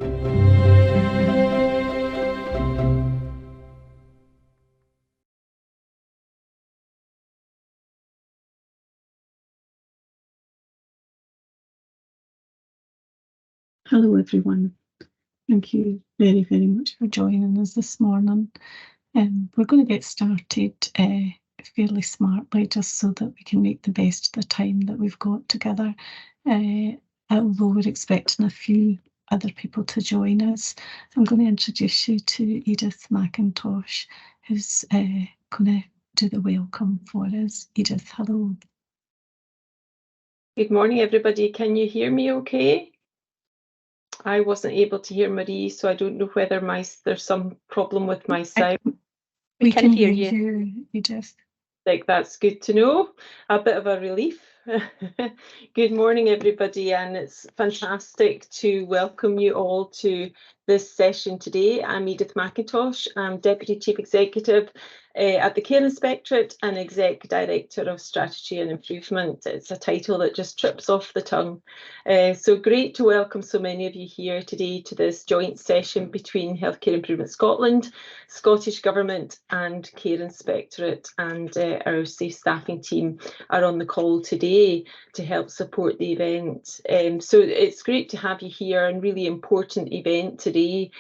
Hello everyone. Thank you very, very much for joining us this morning. We're going to get started fairly smartly just so that we can make the best of the time that we've got together. Although we're expecting a few other people to join us, I'm going to introduce you to Edith McIntosh, who's going to do the welcome for us. Edith, hello. Good morning, everybody. Can you hear me okay? I wasn't able to hear Marie, so I don't know whether there's some problem with my sound. We can hear you, Edith. Like, that's good to know. A bit of a relief. Good morning, everybody, and it's fantastic to welcome you all to this session today. I'm Edith McIntosh. I'm Deputy Chief Executive at the Care Inspectorate and Exec Director of Strategy and Improvement. It's a title that just trips off the tongue. So great to welcome so many of you here today to this joint session between Healthcare Improvement Scotland, Scottish Government and Care Inspectorate, and our Safe Staffing team are on the call today to help support the event. So it's great to have you here, and really important event today,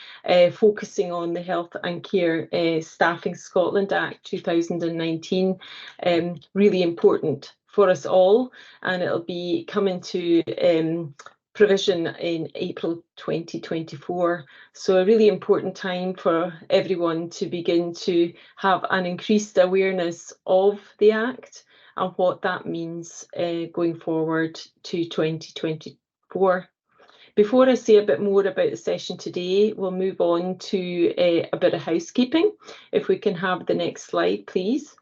focusing on the Health and Care Staffing Scotland Act 2019, really important for us all, and it'll be coming to provision in April 2024. So a really important time for everyone to begin to have an increased awareness of the Act and what that means going forward to 2024. Before I say a bit more about the session today, we'll move on to a bit of housekeeping. If we can have the next slide, please.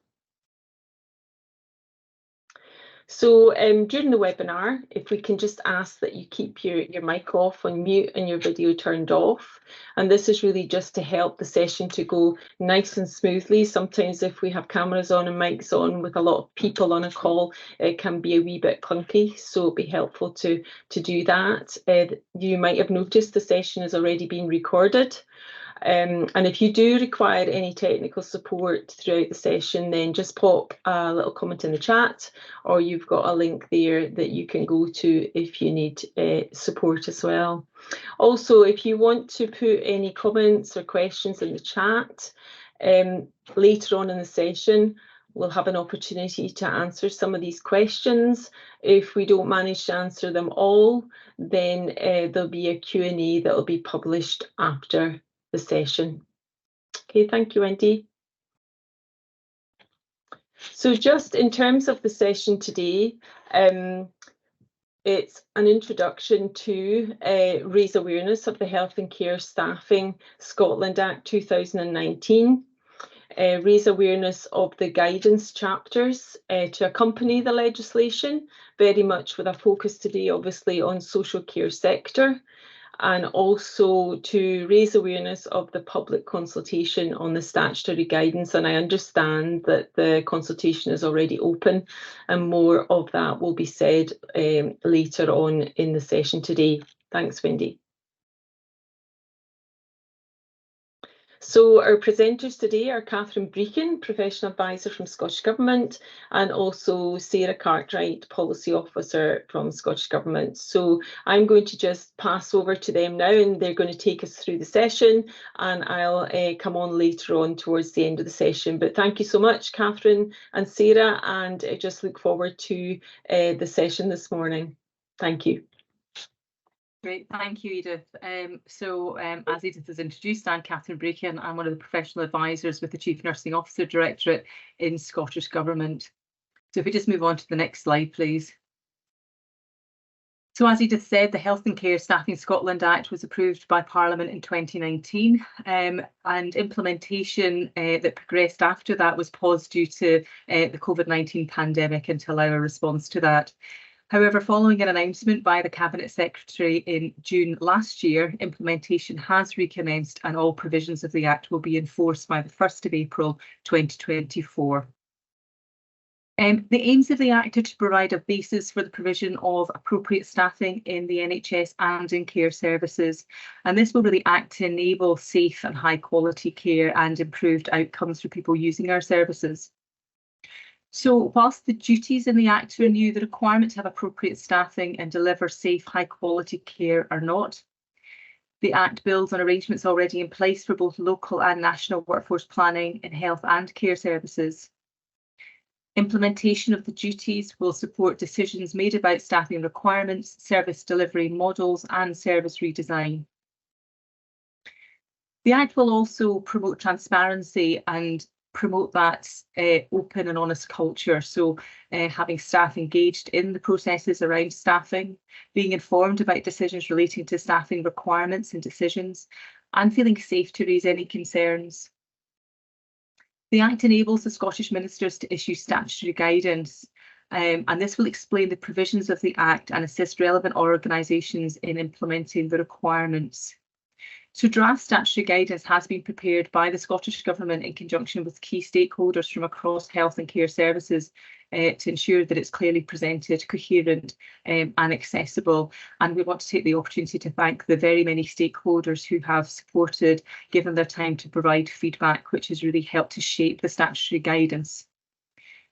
So during the webinar, if we can just ask that you keep your mic off on mute and your video turned off. And this is really just to help the session to go nice and smoothly. Sometimes if we have cameras on and mics on with a lot of people on a call, it can be a wee bit clunky. So it'd be helpful to do that. You might have noticed the session has already been recorded. And if you do require any technical support throughout the session, then just pop a little comment in the chat, or you've got a link there that you can go to if you need support as well. Also, if you want to put any comments or questions in the chat, later on in the session, we'll have an opportunity to answer some of these questions. If we don't manage to answer them all, then there'll be a Q&A that will be published after the session. Okay, thank you, Wendy. So just in terms of the session today, it's an introduction to raise awareness of the Health and Care Staffing Scotland Act 2019, raise awareness of the guidance chapters to accompany the legislation, very much with a focus today obviously on social care sector, and also to raise awareness of the public consultation on the statutory guidance. And I understand that the consultation is already open, and more of that will be said later on in the session today. Thanks, Wendy. So our presenters today are Catherine Breakin, Professional Advisor from Scottish Government, and also Sarah Cartwright, Policy Officer from Scottish Government. So I'm going to just pass over to them now, and they're going to take us through the session, and I'll come on later on towards the end of the session. But thank you so much, Catherine and Sarah, and I just look forward to the session this morning. Thank you. Great, thank you, Edith. As Edith has introduced, I'm Catherine Breakin. I'm one of the professional advisors with the Chief Nursing Officer Directorate in Scottish Government. So if we just move on to the next slide, please. So as Edith said, the Health and Care Staffing Scotland Act was approved by Parliament in 2019, and implementation that progressed after that was paused due to the COVID-19 pandemic and to allow a response to that. However, following an announcement by the Cabinet Secretary in June last year, implementation has recommenced and all provisions of the Act will be enforced by the 1st of April 2024. The aims of the Act are to provide a basis for the provision of appropriate staffing in the NHS and in care services, and this will really act to enable safe and high quality care and improved outcomes for people using our services. So whilst the duties in the Act renew the requirement to have appropriate staffing and deliver safe, high quality care are not, the Act builds on arrangements already in place for both local and national workforce planning in health and care services. Implementation of the duties will support decisions made about staffing requirements, service delivery models and service redesign. The Act will also promote transparency and promote that open and honest culture. So having staff engaged in the processes around staffing, being informed about decisions relating to staffing requirements and decisions, and feeling safe to raise any concerns. The Act enables the Scottish Ministers to issue statutory guidance, and this will explain the provisions of the Act and assist relevant organisations in implementing the requirements. So draft statutory guidance has been prepared by the Scottish Government in conjunction with key stakeholders from across health and care services to ensure that it's clearly presented, coherent and accessible. And we want to take the opportunity to thank the very many stakeholders who have supported, given their time to provide feedback, which has really helped to shape the statutory guidance.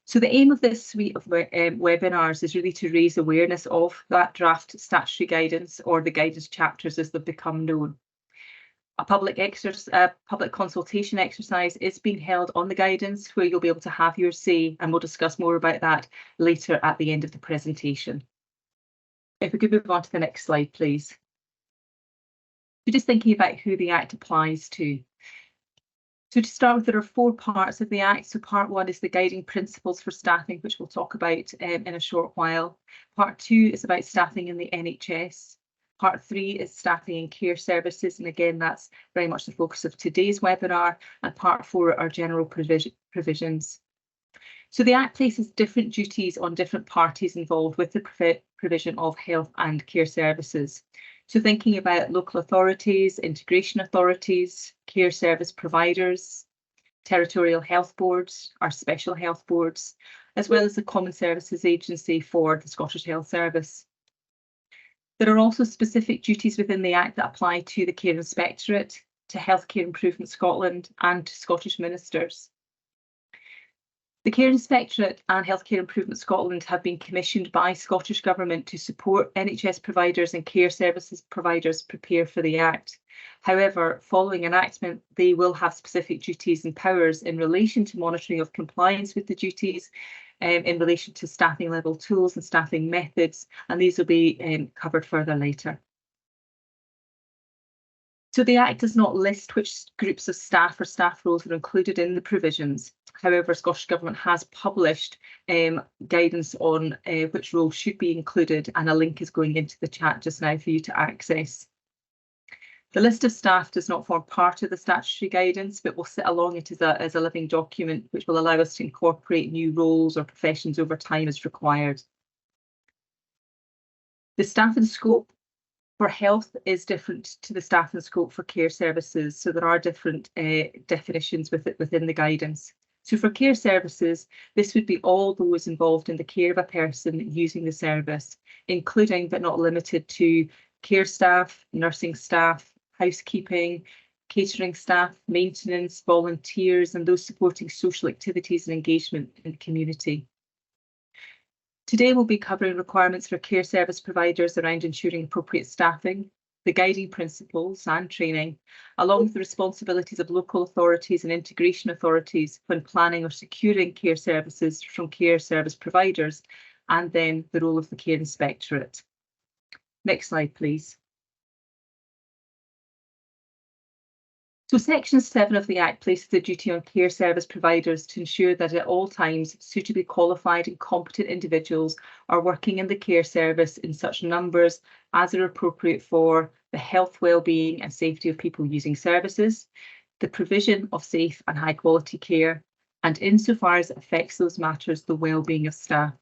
So the aim of this suite of webinars is really to raise awareness of that draft statutory guidance, or the guidance chapters as they've become known. A public consultation exercise is being held on the guidance, where you'll be able to have your say, and we'll discuss more about that later at the end of the presentation. If we could move on to the next slide, please. So just thinking about who the Act applies to. So to start with, there are 4 parts of the Act. So part 1 is the guiding principles for staffing, which we'll talk about in a short while. Part 2 is about staffing in the NHS. Part 3 is staffing in care services, and again that's very much the focus of today's webinar, and part 4 are general provisions. So the Act places different duties on different parties involved with the provision of health and care services. So thinking about local authorities, integration authorities, care service providers, territorial health boards, our special health boards, as well as the Common Services Agency for the Scottish Health Service. There are also specific duties within the Act that apply to the Care Inspectorate, to Healthcare Improvement Scotland and to Scottish ministers. The Care Inspectorate and Healthcare Improvement Scotland have been commissioned by Scottish Government to support NHS providers and care services providers prepare for the Act. However, following enactment, they will have specific duties and powers in relation to monitoring of compliance with the duties, in relation to staffing level tools and staffing methods, and these will be covered further later. So the Act does not list which groups of staff or staff roles are included in the provisions. However, Scottish Government has published guidance on which roles should be included, and a link is going into the chat just now for you to access. The list of staff does not form part of the statutory guidance, but will sit along it as a living document, which will allow us to incorporate new roles or professions over time as required. The staff and scope for health is different to the staff and scope for care services, so there are different definitions within the guidance. So for care services, this would be all those involved in the care of a person using the service, including but not limited to care staff, nursing staff, housekeeping, catering staff, maintenance, volunteers, and those supporting social activities and engagement in the community. Today we'll be covering requirements for care service providers around ensuring appropriate staffing, the guiding principles and training, along with the responsibilities of local authorities and integration authorities when planning or securing care services from care service providers, and then the role of the Care Inspectorate. Next slide, please. So Section 7 of the Act places the duty on care service providers to ensure that at all times suitably qualified and competent individuals are working in the care service in such numbers as are appropriate for the health, well-being and safety of people using services, the provision of safe and high quality care, and insofar as it affects those matters, the well-being of staff.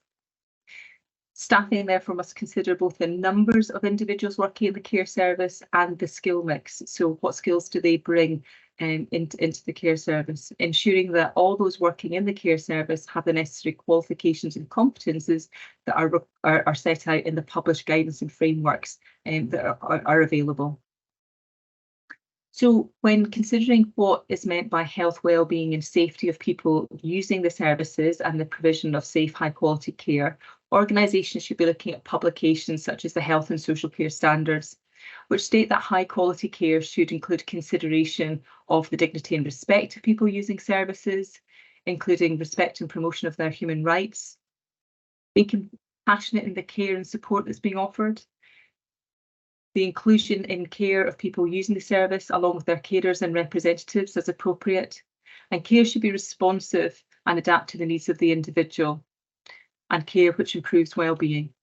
Staffing therefore must consider both the numbers of individuals working in the care service and the skill mix. So what skills do they bring into the care service, ensuring that all those working in the care service have the necessary qualifications and competences that are set out in the published guidance and frameworks that are available. So when considering what is meant by health, well-being and safety of people using the services and the provision of safe, high-quality care, organisations should be looking at publications such as the Health and Social Care Standards, which state that high-quality care should include consideration of the dignity and respect of people using services, including respect and promotion of their human rights, being compassionate in the care and support that's being offered, the inclusion in care of people using the service along with their carers and representatives as appropriate, and care should be responsive and adapt to the needs of the individual, and care which improves well-being.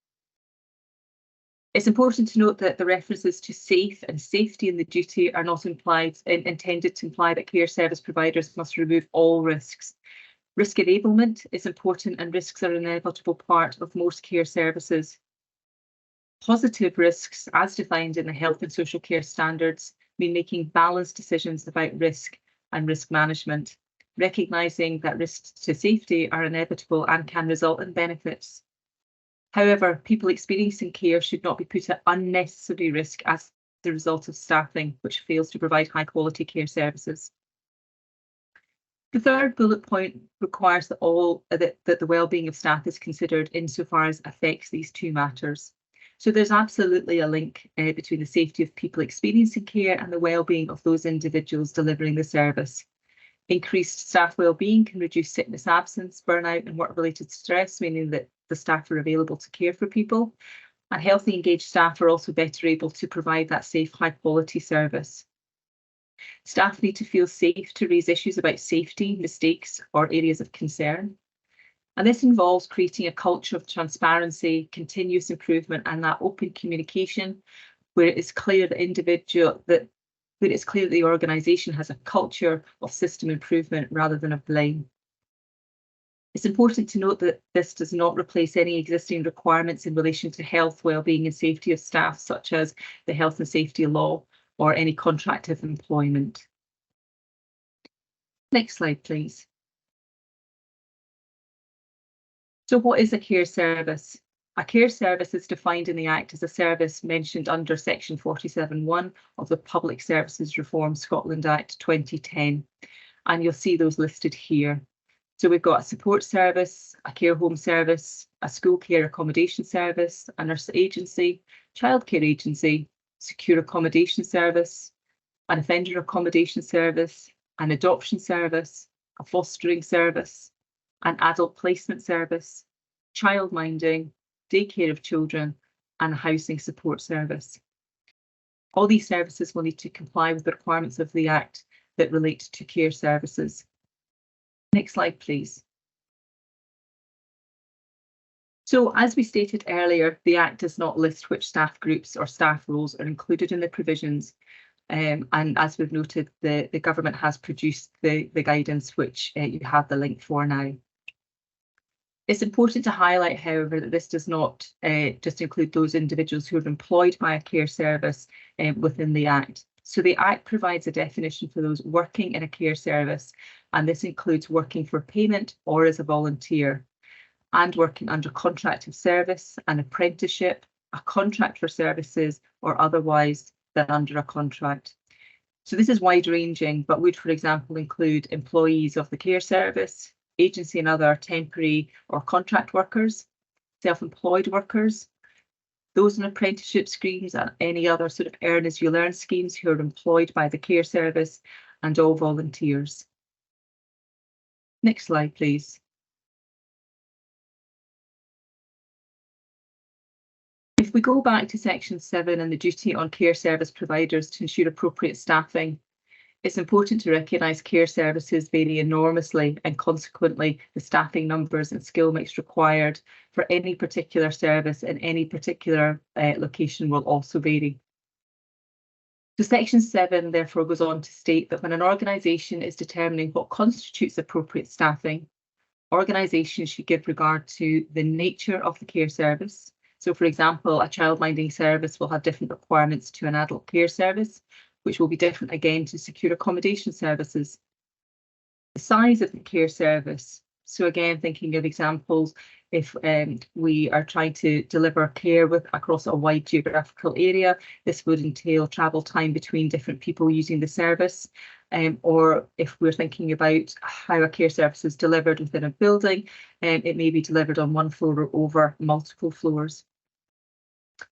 It's important to note that the references to safe and safety in the duty are not intended to imply that care service providers must remove all risks. Risk enablement is important, and risks are an inevitable part of most care services. Positive risks, as defined in the Health and Social Care Standards, mean making balanced decisions about risk and risk management, recognising that risks to safety are inevitable and can result in benefits. However, people experiencing care should not be put at unnecessary risk as the result of staffing which fails to provide high-quality care services. The third bullet point requires that the well-being of staff is considered insofar as affects these two matters. So there's absolutely a link between the safety of people experiencing care and the well-being of those individuals delivering the service. Increased staff well-being can reduce sickness absence, burnout and work-related stress, meaning that the staff are available to care for people. And healthy, engaged staff are also better able to provide that safe, high-quality service. Staff need to feel safe to raise issues about safety, mistakes or areas of concern. And this involves creating a culture of transparency, continuous improvement and that open communication where it is clear that the organisation has a culture of system improvement rather than of blame. It's important to note that this does not replace any existing requirements in relation to health, well-being and safety of staff, such as the health and safety law or any contract of employment. Next slide, please. So what is a care service? A care service is defined in the Act as a service mentioned under section 47(1) of the Public Services Reform Scotland Act 2010. And you'll see those listed here. So we've got a support service, a care home service, a school care accommodation service, a nurse agency, childcare agency, secure accommodation service, an offender accommodation service, an adoption service, a fostering service, an adult placement service, childminding, daycare of children, and a housing support service. All these services will need to comply with the requirements of the Act that relate to care services. Next slide, please. So, as we stated earlier, the Act does not list which staff groups or staff roles are included in the provisions. And as we've noted, the government has produced the guidance which you have the link for now. It's important to highlight, however, that this does not just include those individuals who are employed by a care service within the Act. So the Act provides a definition for those working in a care service, and this includes working for payment or as a volunteer, and working under contract of service, an apprenticeship, a contract for services, or otherwise than under a contract. So this is wide-ranging, but would, for example, include employees of the care service, agency and other temporary or contract workers, self-employed workers, those in apprenticeship schemes and any other sort of earn as you learn schemes who are employed by the care service, and all volunteers. Next slide, please. If we go back to section 7 and the duty on care service providers to ensure appropriate staffing, it's important to recognise care services vary enormously, and consequently the staffing numbers and skill mix required for any particular service in any particular location will also vary. So section 7 therefore goes on to state that when an organisation is determining what constitutes appropriate staffing, organisations should give regard to the nature of the care service. So, for example, a childminding service will have different requirements to an adult care service, which will be different again to secure accommodation services. The size of the care service. So again, thinking of examples, if we are trying to deliver care across a wide geographical area, this would entail travel time between different people using the service. Or if we're thinking about how a care service is delivered within a building, it may be delivered on one floor or over multiple floors.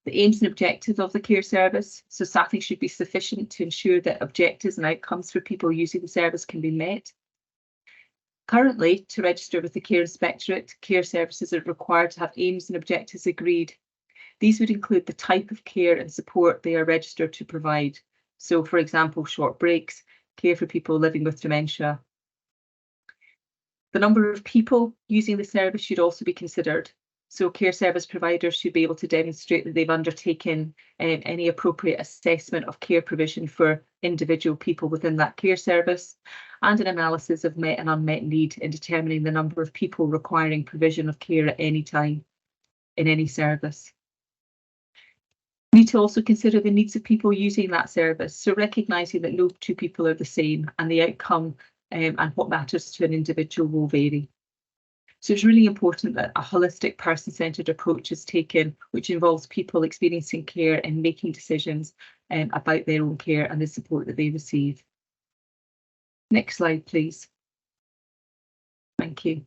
The aims and objectives of the care service. So staffing should be sufficient to ensure that objectives and outcomes for people using the service can be met. Currently, to register with the Care Inspectorate, care services are required to have aims and objectives agreed. These would include the type of care and support they are registered to provide. So, for example, short breaks, care for people living with dementia. The number of people using the service should also be considered. So care service providers should be able to demonstrate that they've undertaken any appropriate assessment of care provision for individual people within that care service, and an analysis of met and unmet need in determining the number of people requiring provision of care at any time in any service. We need to also consider the needs of people using that service, so recognising that no two people are the same and the outcome and what matters to an individual will vary. So it's really important that a holistic person-centred approach is taken, which involves people experiencing care and making decisions about their own care and the support that they receive. Next slide, please. Thank you.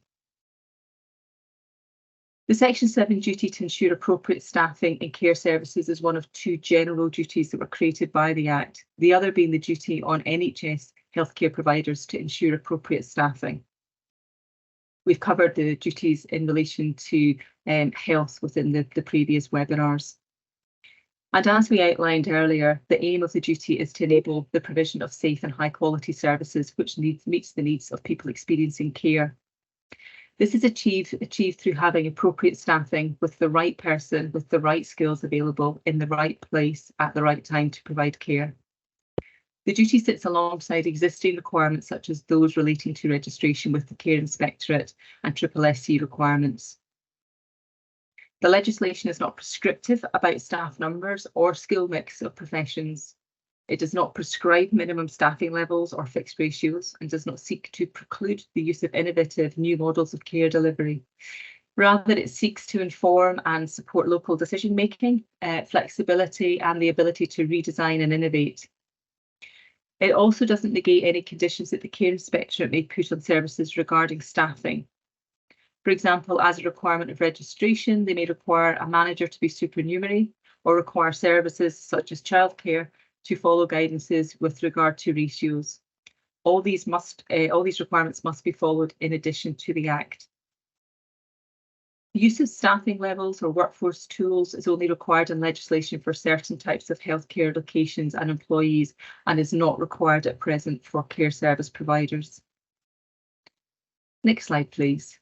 The Section 7 duty to ensure appropriate staffing in care services is one of two general duties that were created by the Act, the other being the duty on NHS healthcare providers to ensure appropriate staffing. We've covered the duties in relation to health within the previous webinars. And as we outlined earlier, the aim of the duty is to enable the provision of safe and high quality services which meets the needs of people experiencing care. This is achieved through having appropriate staffing with the right person, with the right skills available in the right place at the right time to provide care. The duty sits alongside existing requirements such as those relating to registration with the Care Inspectorate and SSSC requirements. The legislation is not prescriptive about staff numbers or skill mix of professions. It does not prescribe minimum staffing levels or fixed ratios and does not seek to preclude the use of innovative new models of care delivery. Rather, it seeks to inform and support local decision making, flexibility and the ability to redesign and innovate. It also doesn't negate any conditions that the Care Inspectorate may put on services regarding staffing. For example, as a requirement of registration, they may require a manager to be supernumerary or require services such as childcare to follow guidances with regard to ratios. All these requirements must be followed in addition to the Act. The use of staffing levels or workforce tools is only required in legislation for certain types of healthcare locations and employees and is not required at present for care service providers. Next slide, please.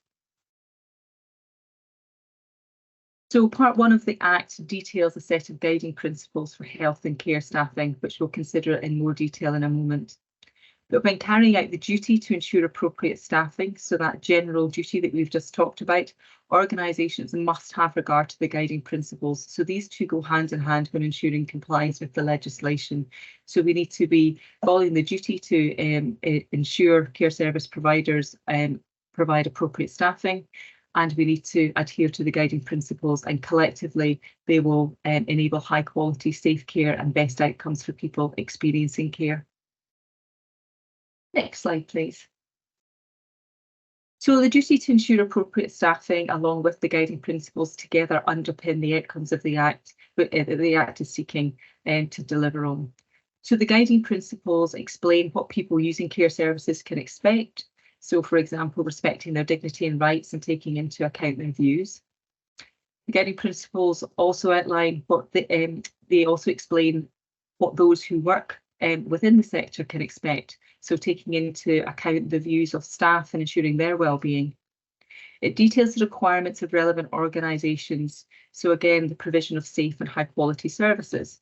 So Part 1 of the Act details a set of guiding principles for health and care staffing, which we'll consider in more detail in a moment. But when carrying out the duty to ensure appropriate staffing, so that general duty that we've just talked about, organisations must have regard to the guiding principles. So these two go hand in hand when ensuring compliance with the legislation. So we need to be following the duty to ensure care service providers provide appropriate staffing, and we need to adhere to the guiding principles, and collectively they will enable high quality, safe care and best outcomes for people experiencing care. Next slide, please. So the duty to ensure appropriate staffing along with the guiding principles together underpin the outcomes of the Act that the Act is seeking to deliver on. So the guiding principles explain what people using care services can expect. So, for example, respecting their dignity and rights and taking into account their views. The guiding principles also outline what they also explain what those who work within the sector can expect. So taking into account the views of staff and ensuring their well-being. It details the requirements of relevant organisations. So again, the provision of safe and high quality services.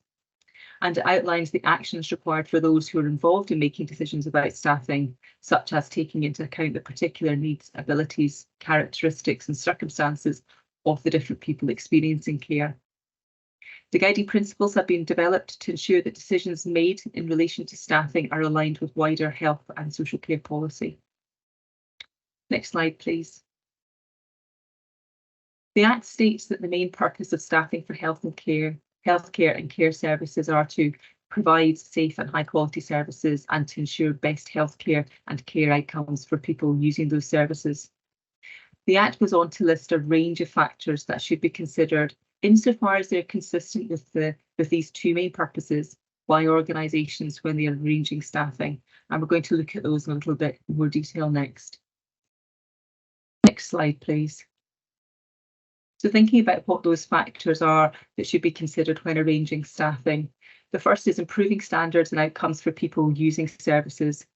And it outlines the actions required for those who are involved in making decisions about staffing, such as taking into account the particular needs, abilities, characteristics and circumstances of the different people experiencing care. The guiding principles have been developed to ensure that decisions made in relation to staffing are aligned with wider health and social care policy. Next slide, please. The Act states that the main purpose of staffing for healthcare and care services are to provide safe and high quality services and to ensure best healthcare and care outcomes for people using those services. The Act goes on to list a range of factors that should be considered insofar as they're consistent with these two main purposes by organisations when they are arranging staffing. And we're going to look at those in a little bit more detail next. Next slide, please. So thinking about what those factors are that should be considered when arranging staffing. The first is improving standards and outcomes for people using services.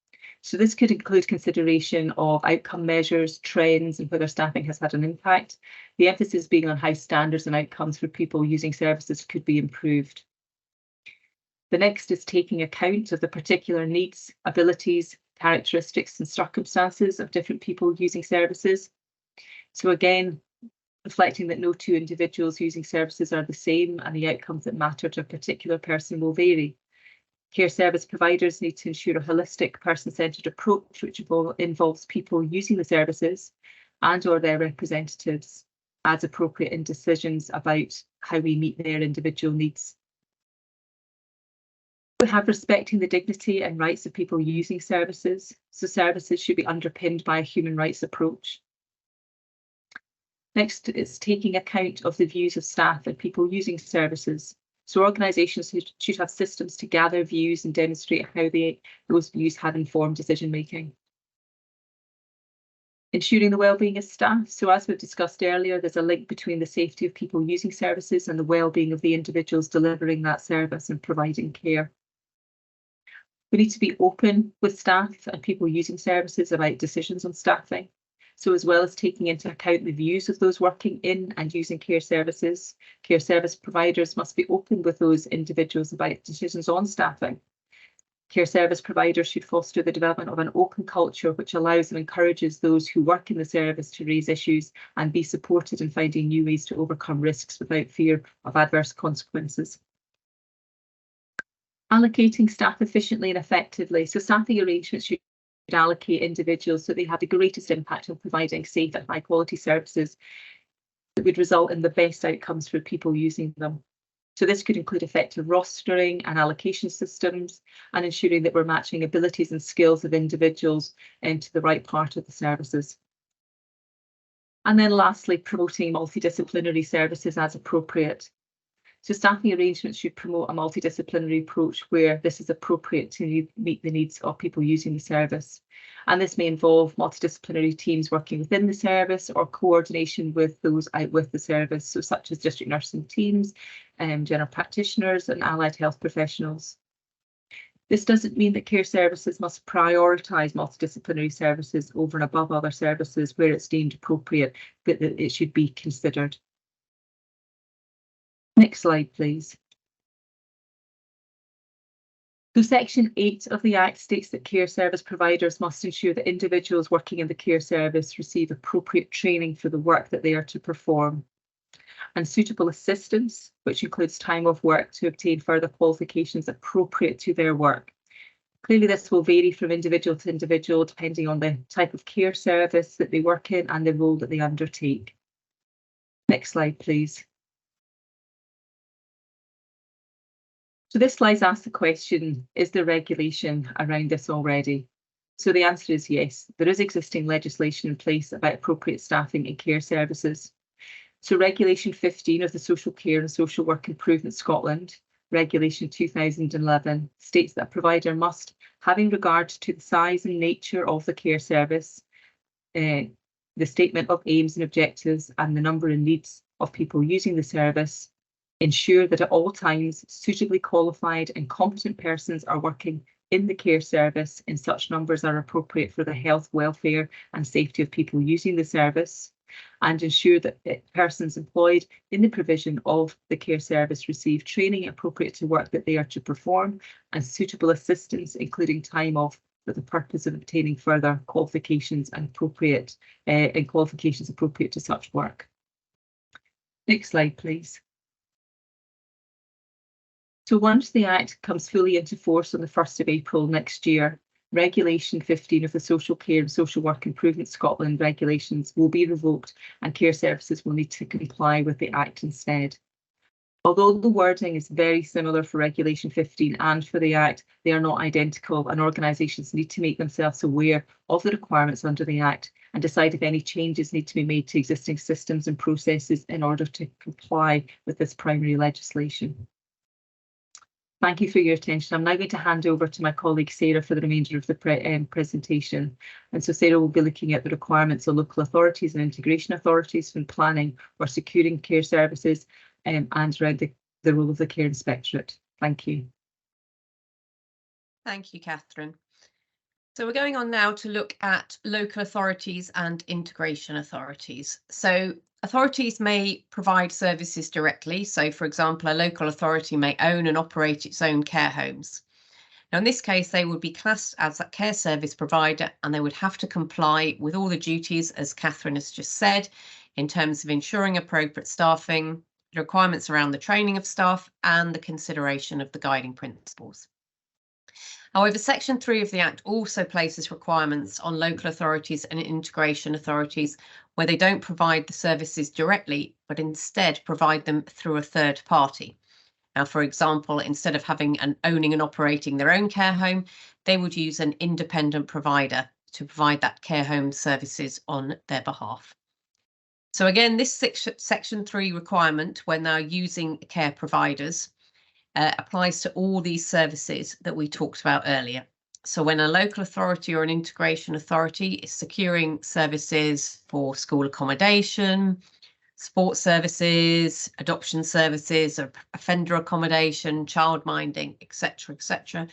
So this could include consideration of outcome measures, trends, and whether staffing has had an impact. The emphasis being on how standards and outcomes for people using services could be improved. The next is taking account of the particular needs, abilities, characteristics, and circumstances of different people using services. So again, reflecting that no two individuals using services are the same and the outcomes that matter to a particular person will vary. Care service providers need to ensure a holistic, person-centred approach which involves people using the services and or their representatives as appropriate in decisions about how we meet their individual needs. We have respecting the dignity and rights of people using services, so services should be underpinned by a human rights approach. Next is taking account of the views of staff and people using services. So organisations should have systems to gather views and demonstrate how those views have informed decision making. Ensuring the well-being of staff. So as we've discussed earlier, there's a link between the safety of people using services and the well-being of the individuals delivering that service and providing care. We need to be open with staff and people using services about decisions on staffing. So as well as taking into account the views of those working in and using care services, care service providers must be open with those individuals about decisions on staffing. Care service providers should foster the development of an open culture which allows and encourages those who work in the service to raise issues and be supported in finding new ways to overcome risks without fear of adverse consequences. Allocating staff efficiently and effectively. So staffing arrangements should allocate individuals so they have the greatest impact on providing safe and high quality services that would result in the best outcomes for people using them. So this could include effective rostering and allocation systems and ensuring that we're matching abilities and skills of individuals into the right part of the services. And then lastly, promoting multidisciplinary services as appropriate. So staffing arrangements should promote a multidisciplinary approach where this is appropriate to meet the needs of people using the service. And this may involve multidisciplinary teams working within the service or coordination with those out with the service, so such as district nursing teams, general practitioners and allied health professionals. This doesn't mean that care services must prioritise multidisciplinary services over and above other services where it's deemed appropriate, but that it should be considered. Next slide, please. So Section 8 of the Act states that care service providers must ensure that individuals working in the care service receive appropriate training for the work that they are to perform and suitable assistance, which includes time off work to obtain further qualifications appropriate to their work. Clearly, this will vary from individual to individual depending on the type of care service that they work in and the role that they undertake. Next slide, please. So this slide asks the question, is there regulation around this already? So the answer is yes, there is existing legislation in place about appropriate staffing in care services. So Regulation 15 of the Social Care and Social Work Improvement Scotland, Regulation 2011, states that a provider must, having regard to the size and nature of the care service, the statement of aims and objectives and the number and needs of people using the service, ensure that at all times suitably qualified and competent persons are working in the care service in such numbers are appropriate for the health, welfare and safety of people using the service, and ensure that persons employed in the provision of the care service receive training appropriate to work that they are to perform and suitable assistance, including time off, for the purpose of obtaining further qualifications and qualifications appropriate to such work. Next slide, please. So once the Act comes fully into force on the 1st of April next year, Regulation 15 of the Social Care and Social Work Improvement Scotland regulations will be revoked and care services will need to comply with the Act instead. Although the wording is very similar for Regulation 15 and for the Act, they are not identical, and organisations need to make themselves aware of the requirements under the Act and decide if any changes need to be made to existing systems and processes in order to comply with this primary legislation. Thank you for your attention. I'm now going to hand over to my colleague Sarah for the remainder of the presentation. And so Sarah will be looking at the requirements of local authorities and integration authorities when planning or securing care services and around the role of the Care Inspectorate. Thank you. Thank you, Catherine. So we're going on now to look at local authorities and integration authorities. So authorities may provide services directly. So, for example, a local authority may own and operate its own care homes. Now, in this case, they would be classed as a care service provider and they would have to comply with all the duties, as Catherine has just said, in terms of ensuring appropriate staffing, the requirements around the training of staff and the consideration of the guiding principles. However, Section 3 of the Act also places requirements on local authorities and integration authorities where they don't provide the services directly, but instead provide them through a third party. Now, for example, instead of owning and operating their own care home, they would use an independent provider to provide that care home services on their behalf. So again, this Section 3 requirement, when they're using care providers, applies to all these services that we talked about earlier. So when a local authority or an integration authority is securing services for school accommodation, sports services, adoption services, offender accommodation, childminding, etc.,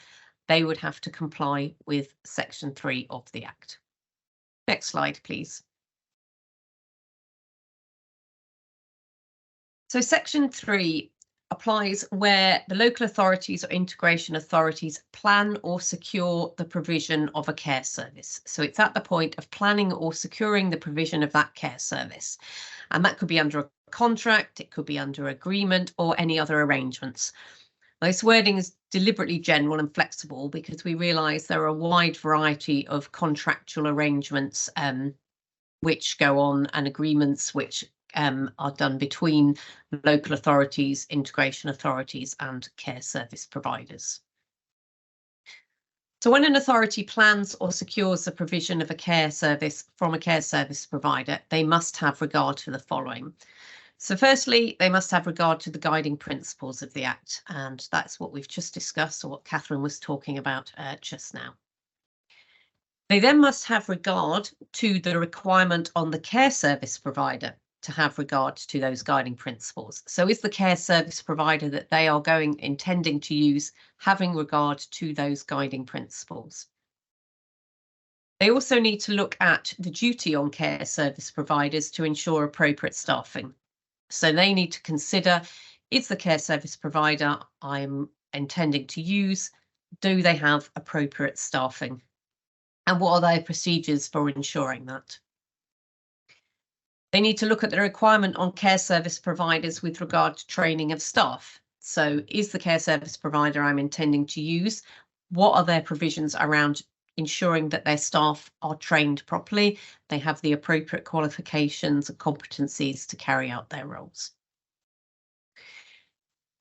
they would have to comply with Section 3 of the Act. Next slide, please. So Section 3 applies where the local authorities or integration authorities plan or secure the provision of a care service. So it's at the point of planning or securing the provision of that care service. And that could be under a contract, it could be under agreement or any other arrangements. This wording is deliberately general and flexible because we realise there are a wide variety of contractual arrangements which go on and agreements which are done between local authorities, integration authorities and care service providers. So when an authority plans or secures the provision of a care service from a care service provider, they must have regard to the following. So firstly, they must have regard to the guiding principles of the Act, and that's what we've just discussed or what Catherine was talking about just now. They then must have regard to the requirement on the care service provider to have regard to those guiding principles. So is the care service provider that they are intending to use having regard to those guiding principles? They also need to look at the duty on care service providers to ensure appropriate staffing. So they need to consider, is the care service provider I'm intending to use, do they have appropriate staffing? And what are their procedures for ensuring that? They need to look at the requirement on care service providers with regard to training of staff. So is the care service provider I'm intending to use, what are their provisions around ensuring that their staff are trained properly, they have the appropriate qualifications and competencies to carry out their roles.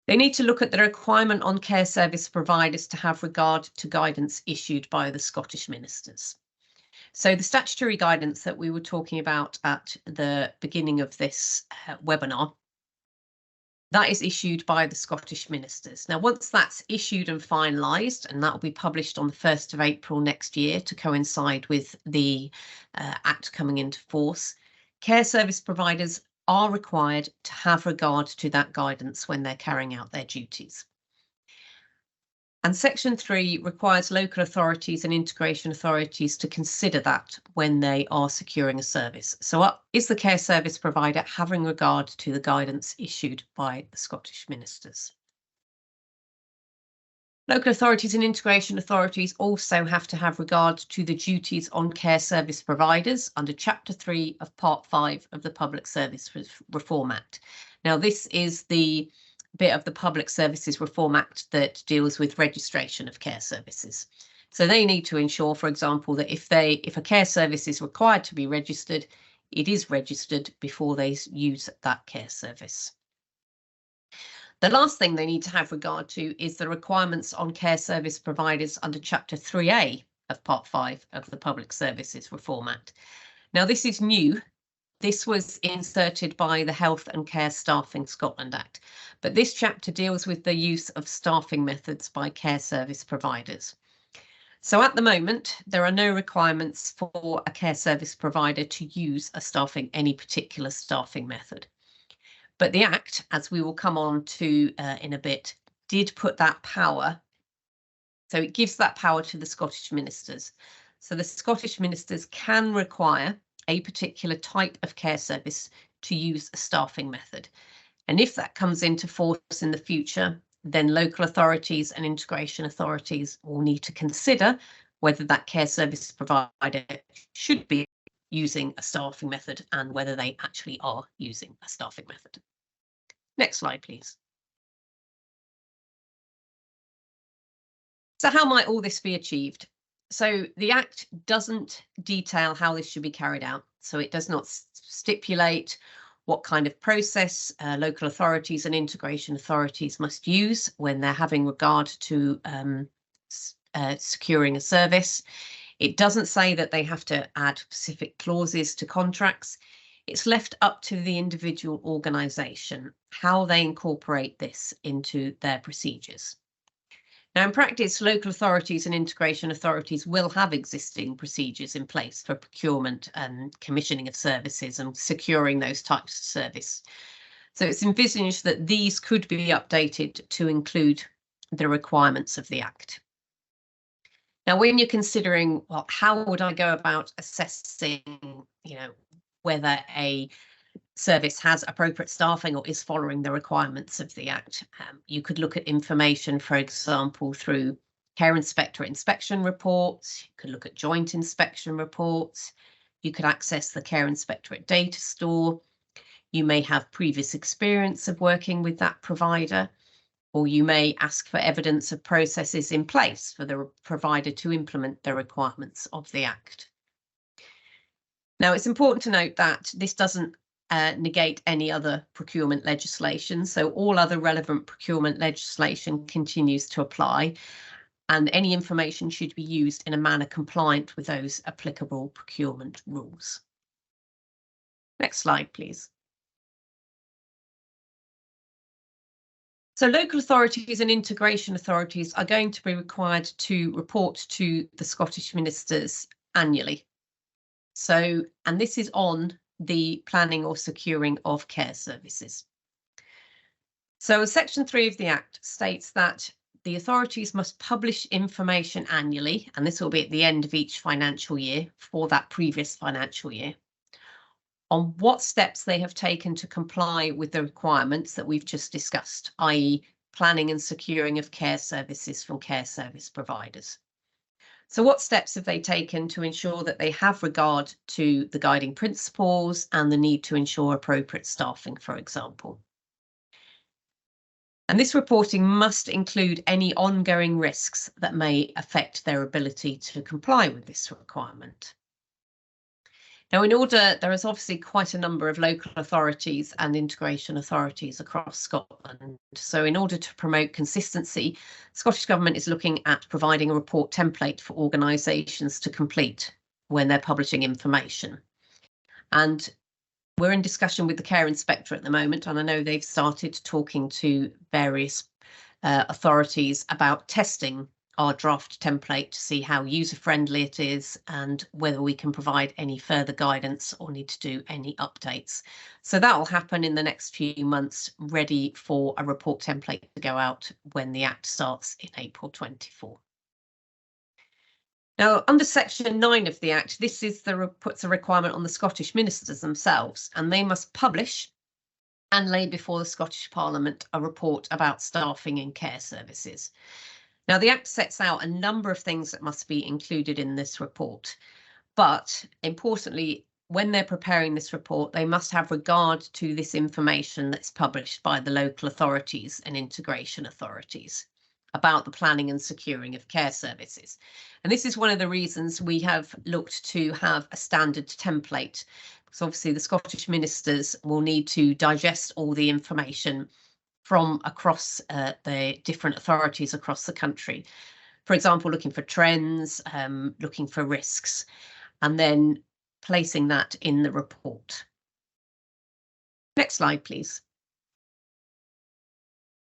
They need to look at the requirement on care service providers to have regard to guidance issued by the Scottish ministers. So the statutory guidance that we were talking about at the beginning of this webinar, that is issued by the Scottish ministers. Now, once that's issued and finalised, and that will be published on the 1st of April next year to coincide with the Act coming into force, care service providers are required to have regard to that guidance when they're carrying out their duties. And Section 3 requires local authorities and integration authorities to consider that when they are securing a service. So is the care service provider having regard to the guidance issued by the Scottish ministers? Local authorities and integration authorities also have to have regard to the duties on care service providers under Chapter 3 of Part 5 of the Public Service Reform Act. Now, this is the bit of the Public Services Reform Act that deals with registration of care services. So they need to ensure, for example, that if a care service is required to be registered, it is registered before they use that care service. The last thing they need to have regard to is the requirements on care service providers under Chapter 3A of Part 5 of the Public Services Reform Act. Now, this is new. This was inserted by the Health and Care Staffing Scotland Act, but this chapter deals with the use of staffing methods by care service providers. So at the moment, there are no requirements for a care service provider to use any particular staffing method. But the Act, as we will come on to in a bit, did put that power. So it gives that power to the Scottish ministers. So the Scottish ministers can require a particular type of care service to use a staffing method. And if that comes into force in the future, then local authorities and integration authorities will need to consider whether that care service provider should be using a staffing method and whether they actually are using a staffing method. Next slide, please. So how might all this be achieved? So the Act doesn't detail how this should be carried out. So it does not stipulate what kind of process local authorities and integration authorities must use when they're having regard to securing a service. It doesn't say that they have to add specific clauses to contracts. It's left up to the individual organisation how they incorporate this into their procedures. Now, in practice, local authorities and integration authorities will have existing procedures in place for procurement and commissioning of services and securing those types of service. So it's envisaged that these could be updated to include the requirements of the Act. Now, when you're considering, well, how would I go about assessing, whether a service has appropriate staffing or is following the requirements of the Act, you could look at information, for example, through care inspectorate inspection reports. You could look at joint inspection reports. You could access the care inspectorate data store. You may have previous experience of working with that provider, or you may ask for evidence of processes in place for the provider to implement the requirements of the Act. Now, it's important to note that this doesn't negate any other procurement legislation. So all other relevant procurement legislation continues to apply, and any information should be used in a manner compliant with those applicable procurement rules. Next slide, please. So local authorities and integration authorities are going to be required to report to the Scottish ministers annually. So, and this is on the planning or securing of care services. So Section 3 of the Act states that the authorities must publish information annually, and this will be at the end of each financial year for that previous financial year, on what steps they have taken to comply with the requirements that we've just discussed, i.e. planning and securing of care services from care service providers. So what steps have they taken to ensure that they have regard to the guiding principles and the need to ensure appropriate staffing, for example? And this reporting must include any ongoing risks that may affect their ability to comply with this requirement. Now, there is obviously quite a number of local authorities and integration authorities across Scotland. So in order to promote consistency, the Scottish Government is looking at providing a report template for organisations to complete when they're publishing information. And we're in discussion with the Care Inspectorate at the moment, and I know they've started talking to various authorities about testing our draft template to see how user-friendly it is and whether we can provide any further guidance or need to do any updates. So that will happen in the next few months, ready for a report template to go out when the Act starts in April 24. Now, under Section 9 of the Act, this is puts a requirement on the Scottish ministers themselves, and they must publish and lay before the Scottish Parliament a report about staffing in care services. Now, the Act sets out a number of things that must be included in this report, but importantly, when they're preparing this report, they must have regard to this information that's published by the local authorities and integration authorities about the planning and securing of care services. And this is one of the reasons we have looked to have a standard template, because obviously the Scottish ministers will need to digest all the information from across the different authorities across the country. For example, looking for trends, looking for risks, and then placing that in the report. Next slide, please.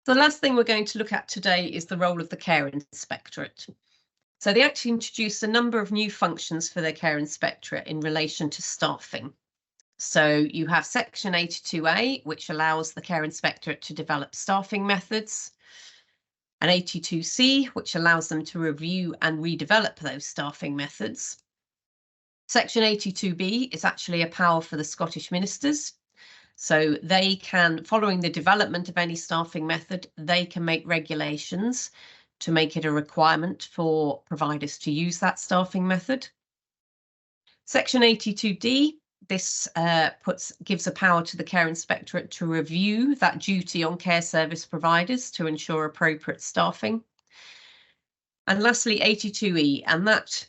The last thing we're going to look at today is the role of the Care Inspectorate. So the Act introduced a number of new functions for the Care Inspectorate in relation to staffing. So you have Section 82A, which allows the Care Inspectorate to develop staffing methods, and 82C, which allows them to review and redevelop those staffing methods. Section 82B is actually a power for the Scottish ministers. So they can, following the development of any staffing method, they can make regulations to make it a requirement for providers to use that staffing method. Section 82D, this gives a power to the Care Inspectorate to review that duty on care service providers to ensure appropriate staffing. And lastly, 82E, and that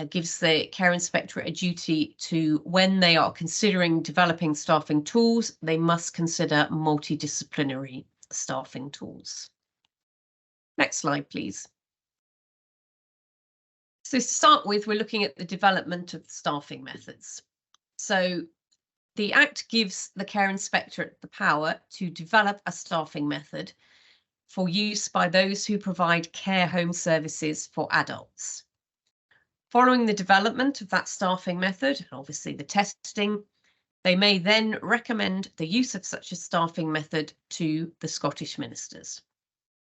gives the Care Inspectorate a duty to, when they are considering developing staffing tools, they must consider multidisciplinary staffing tools. Next slide, please. So to start with, we're looking at the development of staffing methods. So the Act gives the Care Inspectorate the power to develop a staffing method for use by those who provide care home services for adults. Following the development of that staffing method, and obviously the testing, they may then recommend the use of such a staffing method to the Scottish ministers.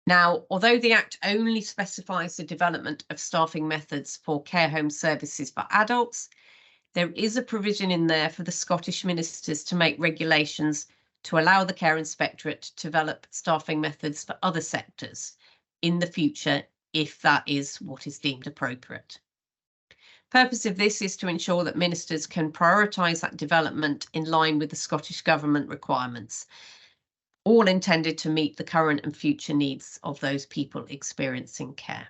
Now, although the Act only specifies the development of staffing methods for care home services for adults, there is a provision in there for the Scottish ministers to make regulations to allow the Care Inspectorate to develop staffing methods for other sectors in the future, if that is what is deemed appropriate. Purpose of this is to ensure that ministers can prioritise that development in line with the Scottish Government requirements, all intended to meet the current and future needs of those people experiencing care.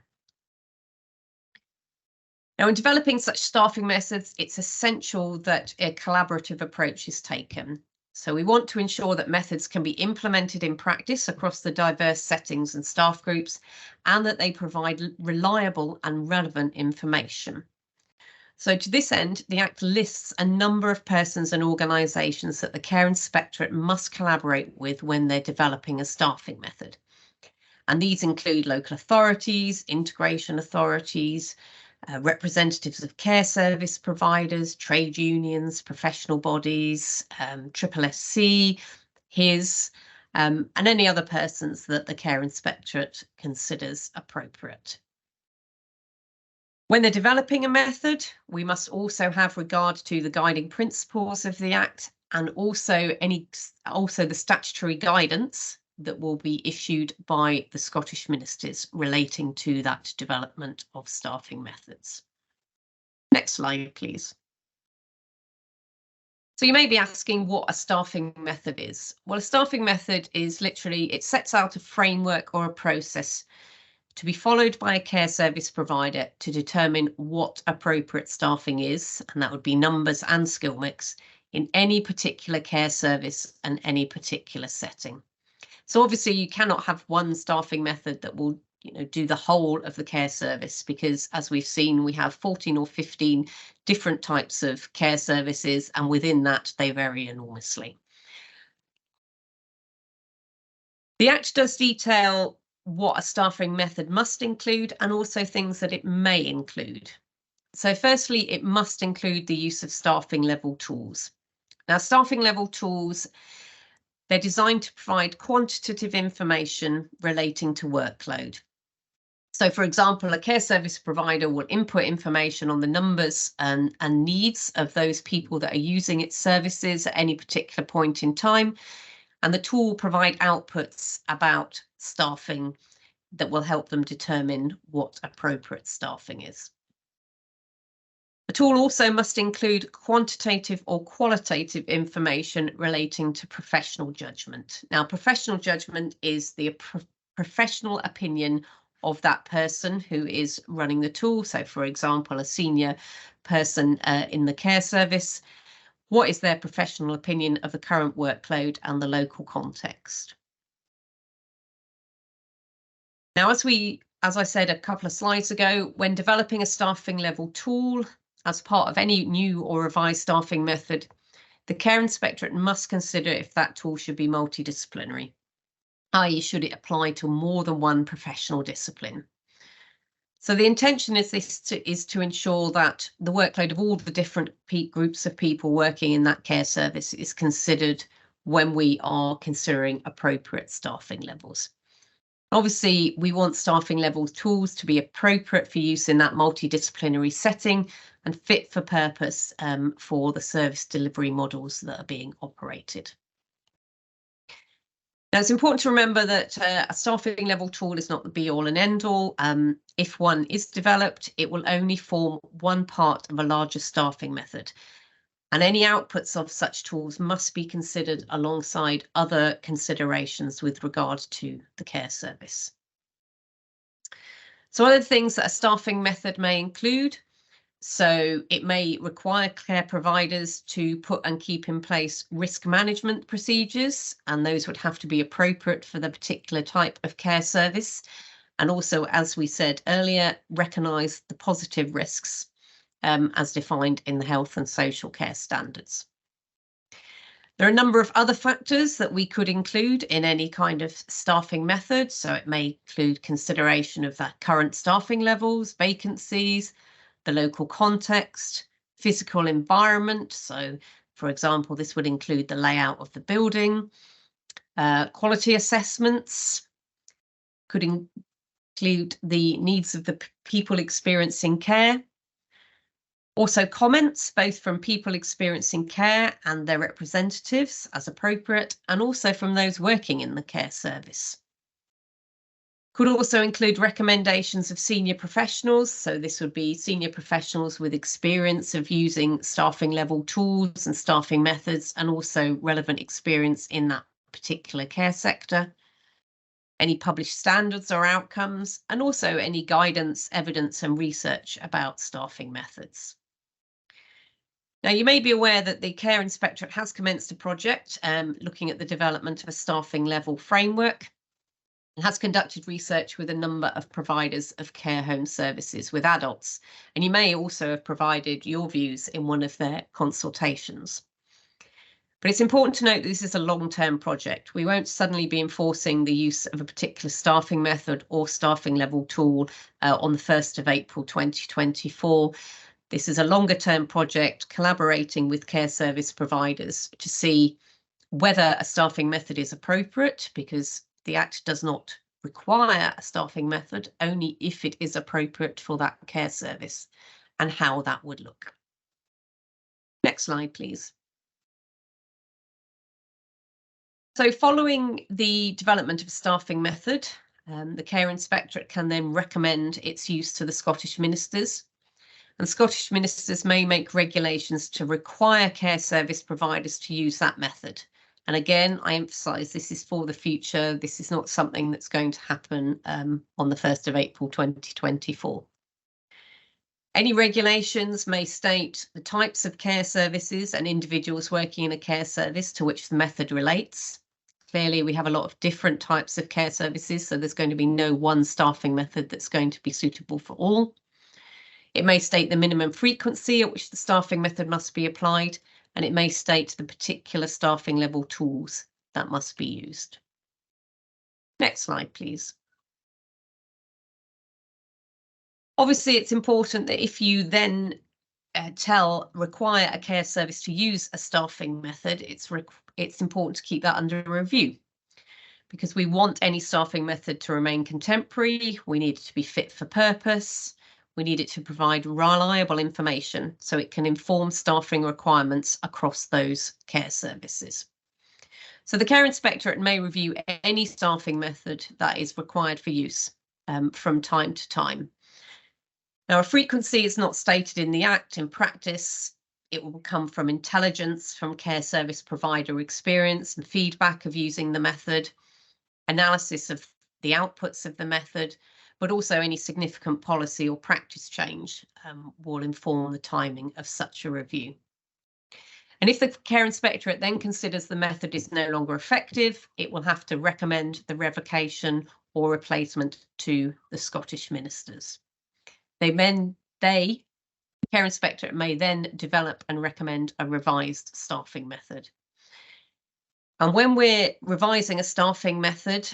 Now, in developing such staffing methods, it's essential that a collaborative approach is taken. So we want to ensure that methods can be implemented in practice across the diverse settings and staff groups, and that they provide reliable and relevant information. So to this end, the Act lists a number of persons and organisations that the Care Inspectorate must collaborate with when they're developing a staffing method. And these include local authorities, integration authorities, representatives of care service providers, trade unions, professional bodies, SSC, HIS, and any other persons that the Care Inspectorate considers appropriate. When they're developing a method, we must also have regard to the guiding principles of the Act, and also the statutory guidance that will be issued by the Scottish ministers relating to that development of staffing methods. Next slide, please. So you may be asking what a staffing method is. Well, a staffing method is literally, it sets out a framework or a process to be followed by a care service provider to determine what appropriate staffing is, and that would be numbers and skill mix, in any particular care service and any particular setting. So obviously you cannot have one staffing method that will do the whole of the care service, because as we've seen, we have 14 or 15 different types of care services, and within that they vary enormously. The Act does detail what a staffing method must include, and also things that it may include. So firstly, it must include the use of staffing level tools. Now, staffing level tools, they're designed to provide quantitative information relating to workload. So for example, a care service provider will input information on the numbers and needs of those people that are using its services at any particular point in time, and the tool will provide outputs about staffing that will help them determine what appropriate staffing is. The tool also must include quantitative or qualitative information relating to professional judgment. Now, professional judgment is the professional opinion of that person who is running the tool. So, for example, a senior person in the care service. What is their professional opinion of the current workload and the local context? Now, as I said a couple of slides ago, when developing a staffing level tool as part of any new or revised staffing method, the Care Inspectorate must consider if that tool should be multidisciplinary, i.e. should it apply to more than one professional discipline. So the intention is to ensure that the workload of all the different groups of people working in that care service is considered when we are considering appropriate staffing levels. Obviously, we want staffing level tools to be appropriate for use in that multidisciplinary setting and fit for purpose for the service delivery models that are being operated. Now, it's important to remember that a staffing level tool is not the be all and end all. If one is developed, it will only form one part of a larger staffing method. And any outputs of such tools must be considered alongside other considerations with regard to the care service. So other things that a staffing method may include. So it may require care providers to put and keep in place risk management procedures, and those would have to be appropriate for the particular type of care service. And also, as we said earlier, recognise the positive risks as defined in the health and social care standards. There are a number of other factors that we could include in any kind of staffing method. So it may include consideration of that current staffing levels, vacancies, the local context, physical environment. So, for example, this would include the layout of the building, quality assessments, could include the needs of the people experiencing care. Also comments, both from people experiencing care and their representatives as appropriate, and also from those working in the care service. Could also include recommendations of senior professionals. So this would be senior professionals with experience of using staffing level tools and staffing methods, and also relevant experience in that particular care sector. Any published standards or outcomes, and also any guidance, evidence and research about staffing methods. Now, you may be aware that the Care Inspectorate has commenced a project looking at the development of a staffing level framework, and has conducted research with a number of providers of care home services with adults. And you may also have provided your views in one of their consultations. But it's important to note that this is a long-term project. We won't suddenly be enforcing the use of a particular staffing method or staffing level tool on the 1st of April 2024. This is a longer-term project collaborating with care service providers to see whether a staffing method is appropriate, because the Act does not require a staffing method, only if it is appropriate for that care service, and how that would look. Next slide, please. So following the development of a staffing method, the Care Inspectorate can then recommend its use to the Scottish Ministers. And Scottish Ministers may make regulations to require care service providers to use that method. And again, I emphasise this is for the future. This is not something that's going to happen on the 1st of April 2024. Any regulations may state the types of care services and individuals working in a care service to which the method relates. Clearly, we have a lot of different types of care services, so there's going to be no one staffing method that's going to be suitable for all. It may state the minimum frequency at which the staffing method must be applied, and it may state the particular staffing level tools that must be used. Next slide, please. Obviously, it's important that if you then require a care service to use a staffing method, it's important to keep that under review, because we want any staffing method to remain contemporary. We need it to be fit for purpose. We need it to provide reliable information so it can inform staffing requirements across those care services. So the Care Inspectorate may review any staffing method that is required for use from time to time. Now, a frequency is not stated in the Act. In practice, it will come from intelligence from care service provider experience and feedback of using the method, analysis of the outputs of the method, but also any significant policy or practice change will inform the timing of such a review. And if the Care Inspectorate then considers the method is no longer effective, it will have to recommend the revocation or replacement to the Scottish ministers. The Care Inspectorate may then develop and recommend a revised staffing method. And when we're revising a staffing method,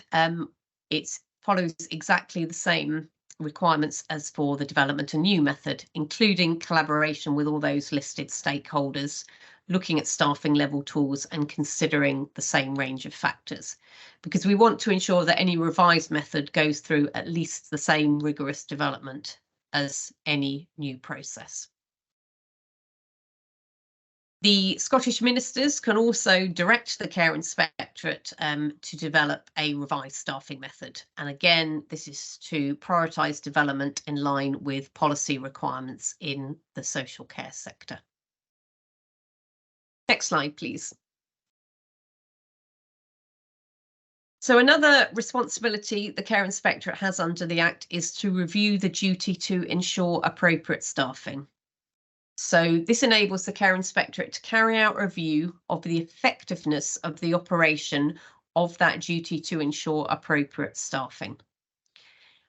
it follows exactly the same requirements as for the development of a new method, including collaboration with all those listed stakeholders, looking at staffing level tools and considering the same range of factors, because we want to ensure that any revised method goes through at least the same rigorous development as any new process. The Scottish ministers can also direct the Care Inspectorate to develop a revised staffing method. And again, this is to prioritise development in line with policy requirements in the social care sector. Next slide, please. So another responsibility the Care Inspectorate has under the Act is to review the duty to ensure appropriate staffing. So this enables the Care Inspectorate to carry out a review of the effectiveness of the operation of that duty to ensure appropriate staffing.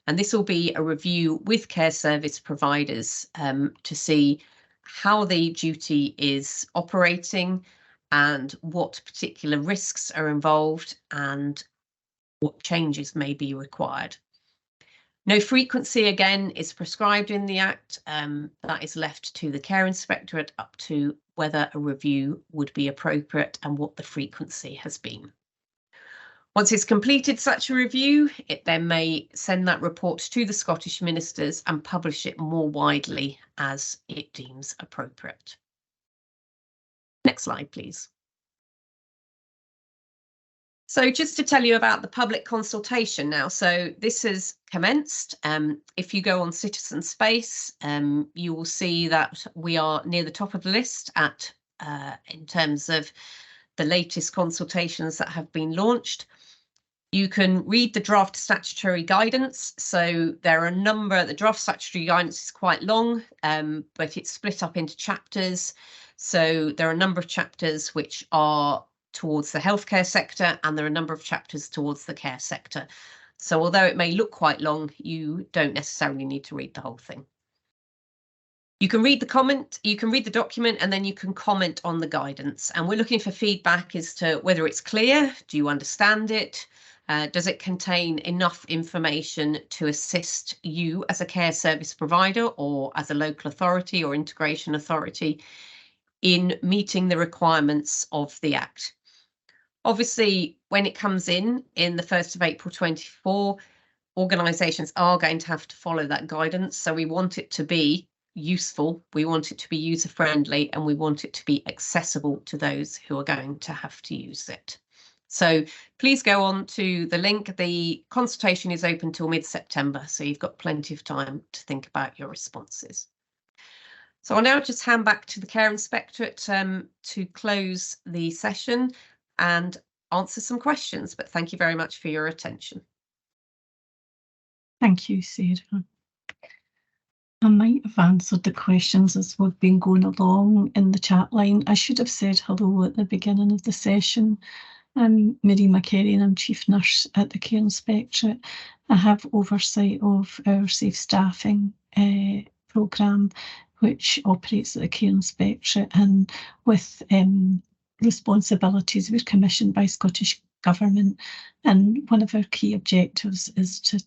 And this will be a review with care service providers to see how the duty is operating and what particular risks are involved and what changes may be required. No frequency, again, is prescribed in the Act. That is left to the Care Inspectorate up to whether a review would be appropriate and what the frequency has been. Once it's completed such a review, it then may send that report to the Scottish ministers and publish it more widely as it deems appropriate. Next slide, please. So just to tell you about the public consultation now. So this has commenced. If you go on Citizen Space, you will see that we are near the top of the list in terms of the latest consultations that have been launched. You can read the draft statutory guidance. So there are a number, the draft statutory guidance is quite long, but it's split up into chapters. So there are a number of chapters which are towards the healthcare sector, and there are a number of chapters towards the care sector. So although it may look quite long, you don't necessarily need to read the whole thing. You can read the document, and then you can comment on the guidance. And we're looking for feedback as to whether it's clear. Do you understand it? Does it contain enough information to assist you as a care service provider or as a local authority or integration authority in meeting the requirements of the Act? Obviously, when it comes in the 1st of April 24, organisations are going to have to follow that guidance. So we want it to be useful, we want it to be user-friendly, and we want it to be accessible to those who are going to have to use it. So please go on to the link. The consultation is open till mid-September, so you've got plenty of time to think about your responses. So I'll now just hand back to the Care Inspectorate to close the session and answer some questions, but thank you very much for your attention. Thank you, Sarah. I might have answered the questions as we've been going along in the chat line. I should have said hello at the beginning of the session. I'm Mary McCary and I'm Chief Nurse at the Care Inspectorate. I have oversight of our safe staffing programme, which operates at the Care Inspectorate, and with responsibilities we're commissioned by Scottish Government. And one of our key objectives is to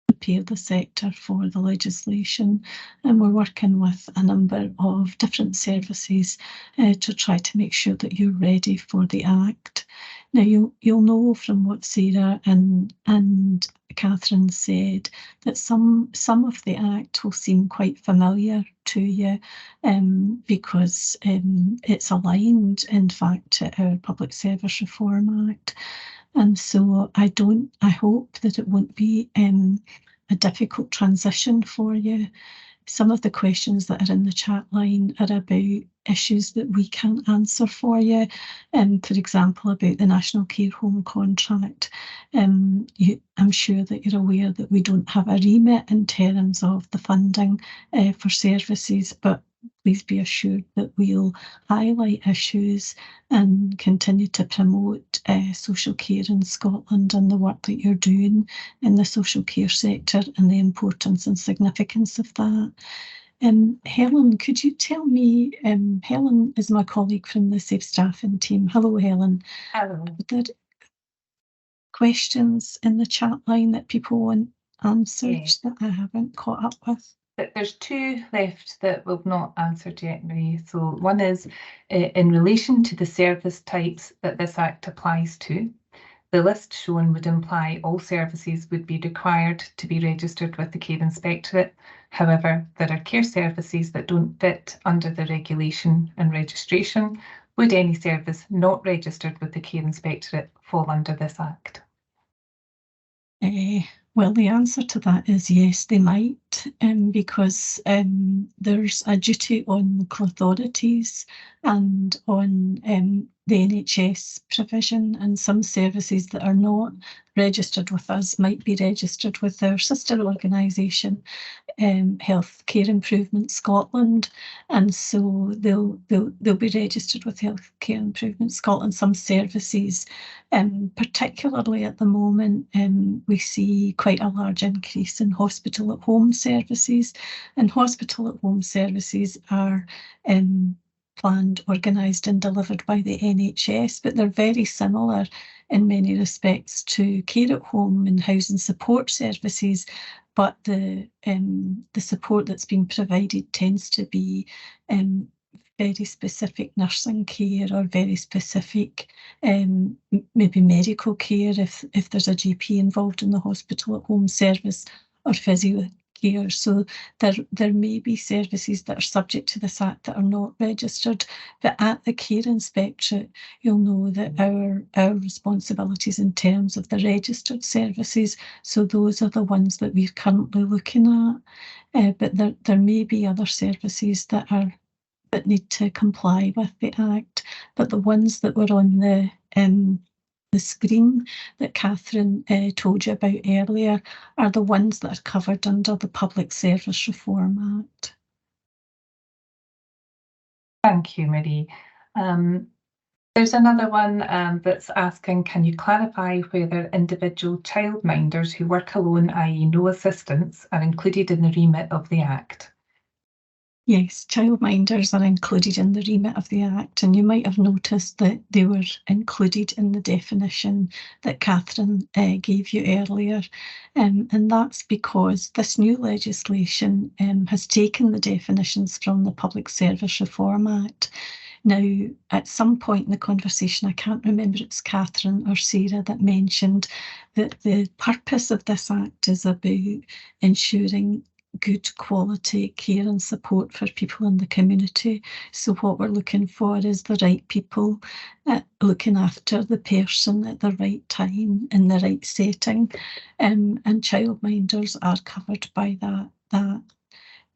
prepare the sector for the legislation, and we're working with a number of different services to try to make sure that you're ready for the Act. Now you'll know from what Sarah and Catherine said that some of the Act will seem quite familiar to you because it's aligned, in fact, to our Public Service Reform Act. And so I hope that it won't be a difficult transition for you. some of the questions that are in the chat line are about issues that we can't answer for you. For example, about the National Care Home contract. I'm sure that you're aware that we don't have a remit in terms of the funding for services, but please be assured that we'll highlight issues and continue to promote social care in Scotland and the work that you're doing in the social care sector and the importance and significance of that. Helen, could you tell me, Helen is my colleague from the Safe Staffing team. Hello, Helen. Hello. Are there questions in the chat line that people want answered that I haven't caught up with? There's two left that we've not answered yet, Marie. So one is in relation to the service types that this Act applies to. The list shown would imply all services would be required to be registered with the Care Inspectorate. However, there are care services that don't fit under the regulation and registration. Would any service not registered with the Care Inspectorate fall under this Act? Well, the answer to that is yes, they might, because there's a duty on local authorities and on the NHS provision, and some services that are not registered with us might be registered with their sister organisation, Health Care Improvement Scotland, and so they'll be registered with Health Care Improvement Scotland. Some services, particularly at the moment, we see quite a large increase in hospital at home services, and hospital at home services are planned, organised and delivered by the NHS, but they're very similar in many respects to care at home and housing support services, but the support that's being provided tends to be very specific nursing care or very specific maybe medical care if there's a GP involved in the hospital at home service or physio care. So there may be services that are subject to this Act that are not registered, but at the Care Inspectorate you'll know that our responsibilities in terms of the registered services, so those are the ones that we're currently looking at, but there may be other services that need to comply with the Act, but the ones that were on the screen that Catherine told you about earlier are the ones that are covered under the Public Service Reform Act. Thank you, Marie. There's another one that's asking, can you clarify whether individual childminders who work alone, i.e. no assistance, are included in the remit of the Act? Yes, childminders are included in the remit of the Act, and you might have noticed that they were included in the definition that Catherine gave you earlier, and that's because this new legislation has taken the definitions from the Public Service Reform Act. Now, at some point in the conversation, I can't remember if it's Catherine or Sarah that mentioned that the purpose of this Act is about ensuring good quality care and support for people in the community. So what we're looking for is the right people looking after the person at the right time in the right setting, and childminders are covered by that.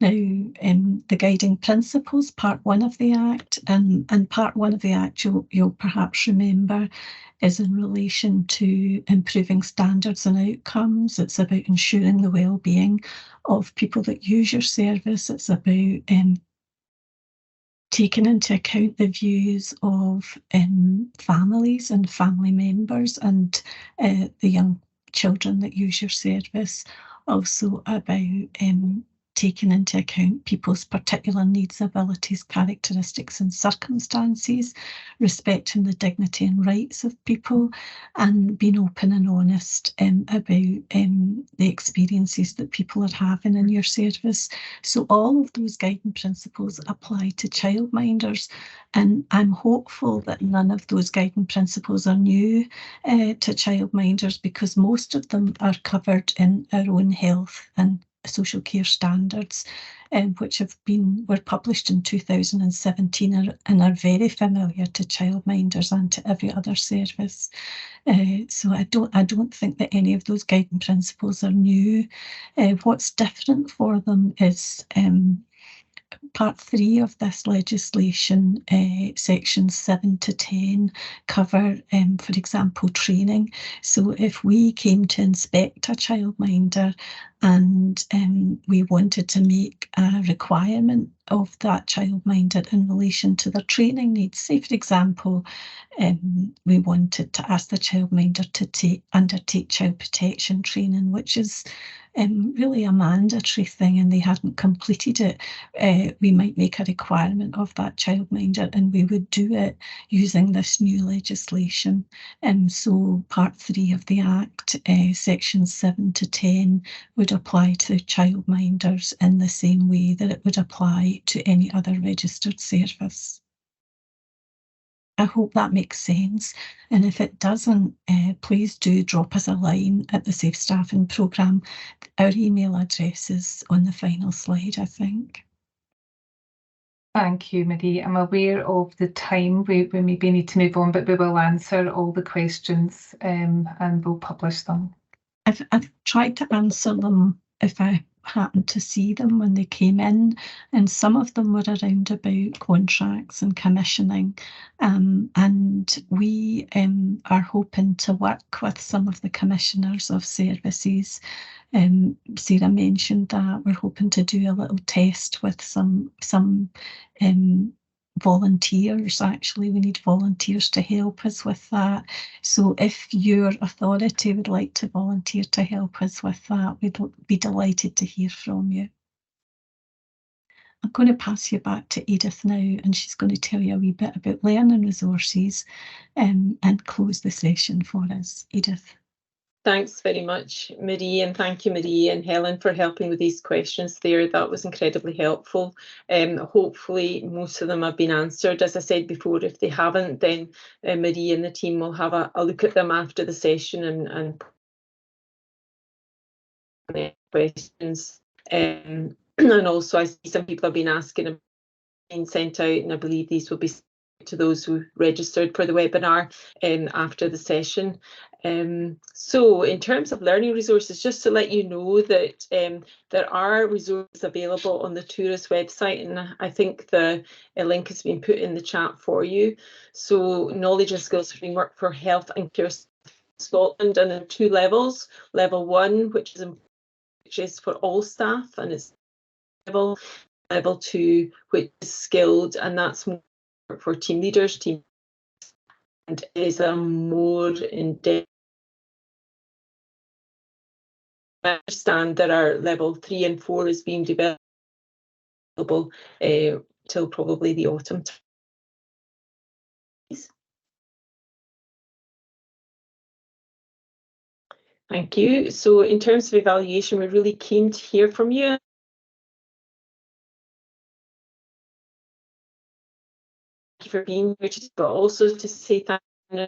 Now, the guiding principles, part 1 of the Act, and part 1 of the Act, you'll perhaps remember, is in relation to improving standards and outcomes. It's about ensuring the well-being of people that use your service. It's about taking into account the views of families and family members and the young children that use your service. Also about taking into account people's particular needs, abilities, characteristics and circumstances, respecting the dignity and rights of people, and being open and honest about the experiences that people are having in your service. So all of those guiding principles apply to childminders, and I'm hopeful that none of those guiding principles are new to childminders, because most of them are covered in our own health and social care standards, which were published in 2017 and are very familiar to childminders and to every other service. So I don't think that any of those guiding principles are new. What's different for them is Part 3 of this legislation, sections 7 to 10, cover, for example, training. So if we came to inspect a childminder and we wanted to make a requirement of that childminder in relation to their training needs, say, for example, we wanted to ask the childminder to undertake child protection training, which is really a mandatory thing, and they hadn't completed it, we might make a requirement of that childminder, and we would do it using this new legislation. So Part 3 of the Act, sections 7 to 10, would apply to childminders in the same way that it would apply to any other registered service. I hope that makes sense, and if it doesn't, please do drop us a line at the Safe Staffing Programme. Our email address is on the final slide, I think. Thank you, Marie. I'm aware of the time. We maybe need to move on, but we will answer all the questions and we'll publish them. I've tried to answer them if I happened to see them when they came in, and some of them were around about contracts and commissioning, and we are hoping to work with some of the commissioners of services. Sarah mentioned that we're hoping to do a little test with some volunteers. Actually, we need volunteers to help us with that. So if your authority would like to volunteer to help us with that, we'd be delighted to hear from you. I'm going to pass you back to Edith now, and she's going to tell you a wee bit about learning resources and close the session for us. Edith. Thanks very much, Marie, and thank you, Marie and Helen, for helping with these questions there. That was incredibly helpful. Hopefully, most of them have been answered. As I said before, if they haven't, then Marie and the team will have a look at them after the session and questions. And also, I see some people have been asking them being sent out, and I believe these will be to those who registered for the webinar after the session. So in terms of learning resources, just to let you know that there are resources available on the Tourist website, and I think the link has been put in the chat for you. So Knowledge and Skills Framework for Health and Care Scotland, and there are 2 levels. Level 1, which is for all staff, and it's level 2, which is skilled, and that's more for team leaders, and is a more in-depth. I understand there are level 3 and 4 is being developed till probably the autumn. Thank you. So in terms of evaluation, we're really keen to hear from you. Thank you for being here today, but also to say thank you for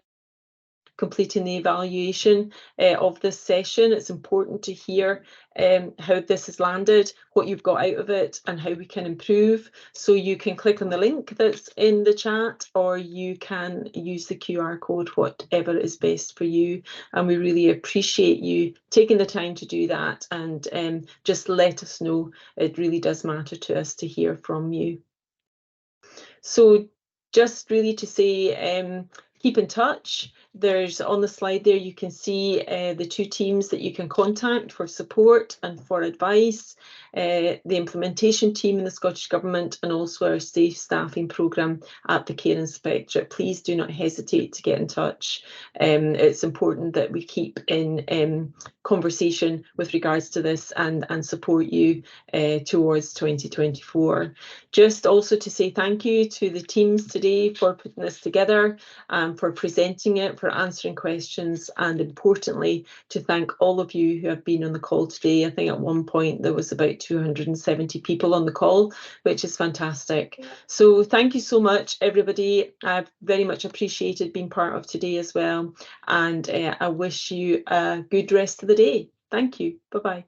completing the evaluation of this session. It's important to hear how this has landed, what you've got out of it, and how we can improve. So you can click on the link that's in the chat, or you can use the QR code, whatever is best for you. And we really appreciate you taking the time to do that, and just let us know. It really does matter to us to hear from you. So just really to say, keep in touch. There's on the slide there, you can see the 2 teams that you can contact for support and for advice, the implementation team in the Scottish Government, and also our Safe Staffing Programme at the Care Inspectorate. Please do not hesitate to get in touch. It's important that we keep in conversation with regards to this and support you towards 2024. Just also to say thank you to the teams today for putting this together, for presenting it, for answering questions, and importantly to thank all of you who have been on the call today. I think at one point there was about 270 people on the call, which is fantastic. So thank you so much, everybody. I've very much appreciated being part of today as well, and I wish you a good rest of the day. Thank you. Bye-bye.